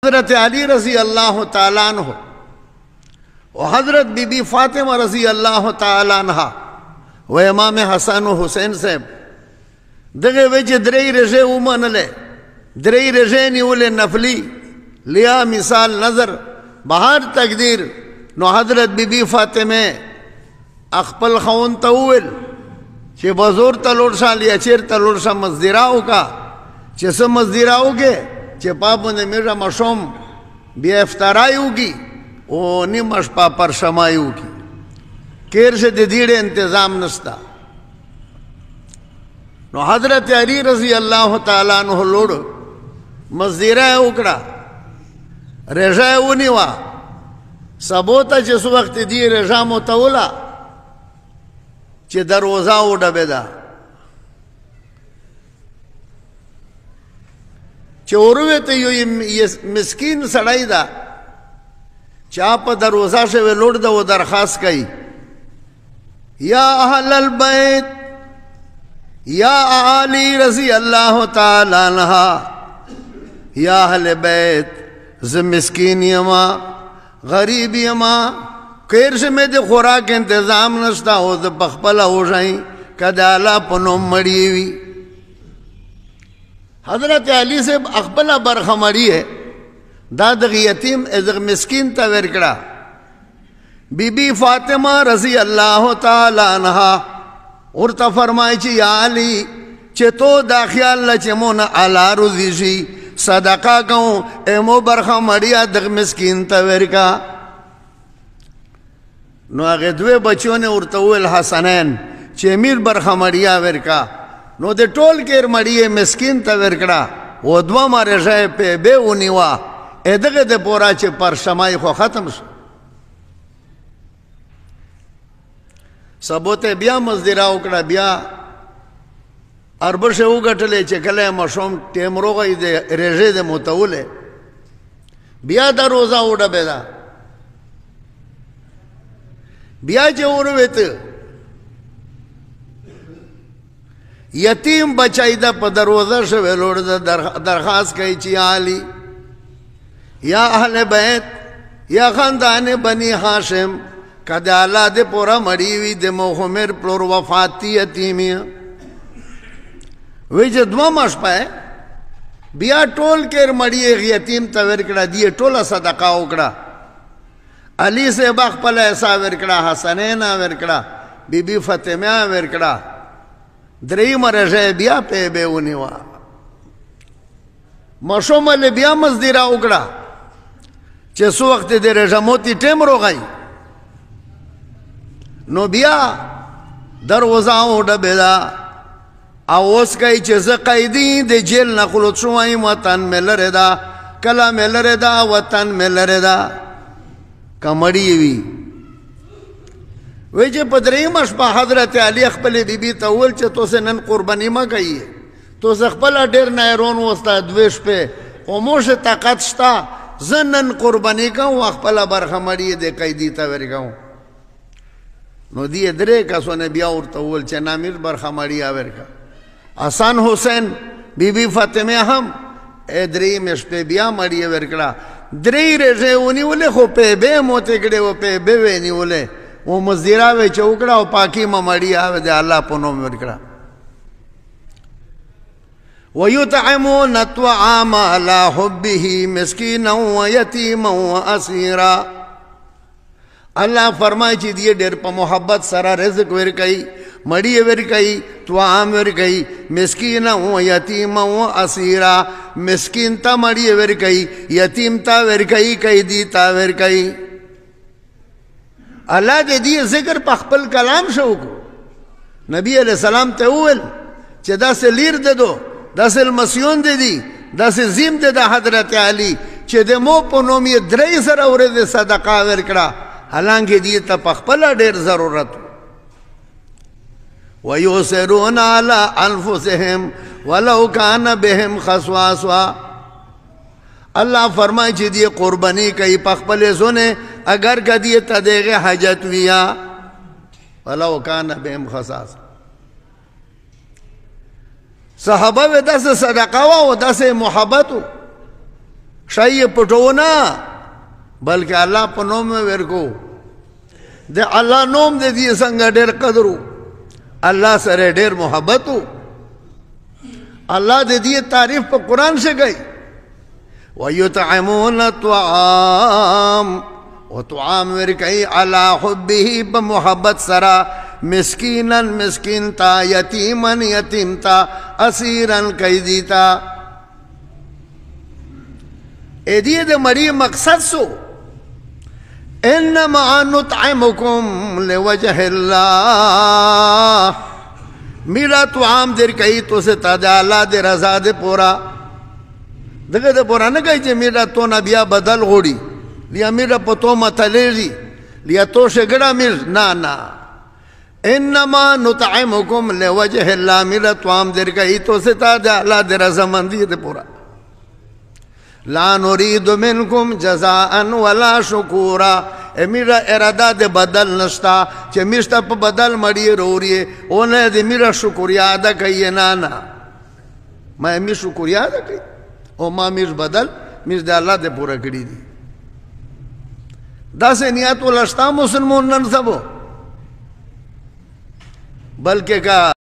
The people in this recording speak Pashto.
حضرت علی رضی اللہ تعالیٰ عنہ و حضرت بی بی فاطمہ رضی اللہ تعالیٰ عنہ و امام حسن و حسین صاحب دغه وجه درې رژې ومنلې درې رژې نیولې نفلی لیا مثال نظر بهر تقدیر نو حضرت بی بی فاطمه خپل خاوند ته وویل چې بازور ته لاړ شه یا چېرته لاړ شه مزدیرا وکړه چې څه مزدیرا وکړې چې پاپونه میږه مشوم بیا افطارای وکړي او نیمه شپه پرشمای وکړي کیر شه د دې انتظام نشته نو حضرت علی رضی اللہ تعالیٰ عنہ لوڑ مزدیرہ اکڑا رجا ونیوا سبوتا چه سو وقت دی رجا متولا چه دروازه وډبه دا چه اوروه ته یو مسکین سړی دا چا په دروازه شوی لوړ دا و درخواست کوي یا اهل البیت یا علی رضی اللہ تعالیٰ عنہ یا اہل بیت ز مسکین یما غریب یما کیر سے میں دے خوراک انتظام نشتا ہو دے بخبلا ہو جائیں کدالا پنو مڑیوی حضرت علی سے اخبلا برخ مڑی ہے دادغ یتیم ازغ مسکین تا ورکڑا بی بی فاطمہ رضی اللہ تعالیٰ عنہ ورته فرمای چې یا علی چې تو دا خیال له چې مون اعلی روزي شي صدقه کوم ایمو برخه مړیا د مسکین ته ورکا نو هغه دوه بچونه ورته ویل حسنین چې امیر برخه مړیا ورکا نو د ټول کې مړی مسکین ته ورکړه و دوه مرجه په به ونیوا ادغه د پورا چې پر شمای خو ختم شو سبوته بیا مزدیرا وکړه بیا اربشه وګټلې چې کله مشوم ټیم روغې د رژې د متوله بیا د روزه وډبه دا بیا چې وروته یتیم بچای دا په دروازه شوی لوړ د درخواست کوي چې علی یا اهل بیت یا خاندان بنی هاشم کده الله دې پورا مړی وي د محمد پلور وفاتی یتیمی وی چې دوه ماش پای بیا ټول کې مړی یتیم ته ورکړه دی ټوله صدقه وکړه علی سے بخپل ایسا ورکړه حسنین ورکړه بی بی فاطمه ورکړه درې مرجه بیا په به ونیوا مشومل بیا مزدیرا وکړه چې سو وخت دې رجموتی ټیم روغی نو بیا دروازه وډبه دا او اوس کوي چې زه قیدی د جیل نه خلوت شوم وطن مې لره دا کله مې لره دا وطن مې لره دا کمړی وی وی چې په درېمه شپه حضرت علی خپل بیبي ته وویل چې تاسو نن قرباني مه کوئ تاسو خپله ډېر نایرون وسته دوې شپې خو موږ طاقت شته زه نن قرباني کوم خپله برخه مړي د قیدي ته ورکوم نو دی درې کسونه بیا ورته وویل چې نامیر برخه مړي ورکه حسن حسین بیبي فاطمه هم درېمې شپې بیا مړي ورکړه درې ورځې ونیولې خو په به موته کړې و په به ونیولې و مزدیرا وی چې وکړه او پاکي مړی آو د الله په نوم ورکړه ويطعمون الطعام على حبه مسكينا ويتيما واسيرا الله فرمایي چې دې ډېر په محبت سره رزق ورکړي مړی ورکړي طعام ورکړي مسکینا و یتیما و اسیرا مسکین ته مړی ورکړي یتیم ته ورکړي قیدی ته ورکړي الله دې ذکر په خپل کلام شو نبی علیہ السلام ته وویل چې دا سلیر ددو دا سل مسیون دي دا سل زم د حضرت علی چې د مو په نوم یې درې سره ورته صدقه ورکړه حالانکه دې ته په خپل ډېر ضرورت ويؤثرون على انفسهم ولو كان بهم خصاصه الله فرمائے چې دی قربانی کوي په خپل زونه اگر کدی ته دغه حاجت ویا ولو كان بهم خصاصه صحابه داسه صدقه او داسه محبت شای پټو نه بلکې الله په نوم ورکو د الله نوم د دې څنګه ډېر قدرو الله سره ډېر محبتو الله د دې تعریف په قرآن سے گئی وَيُطْعِمُونَ الطَّعَامَ وطعام ورکئی علی حبه بمحبت سرا مسکینا مسکین تا یتیما یتیم تا اسیرا قیدی تا ایدی د مری مقصد سو انما نطعمکم لوجه اللہ میرا طعام در کئی تو سے تجالا در رضا دے پورا دغه د پورا نه کوي چې میرا تو نه بیا بدل غوړي لیا میرا پتو متلیږي لیا تو شګړه میر نه نه انما نطعمکم لوجه الله میرا طعام در کئی تو سے تجالا در رضا مندی دے پورا لا نريد منكم جزاء ولا شکورا میرا اراده د بدل نشتا چې میشته په بدل مړی وروړي او نه د میرا شکریا ادا کوي نه نه ما می شکریا ادا کوي او ما میر بدل میر د الله د پورا کړی دي دا سه نیت ولستا مسلمان نن سبو بلکې کا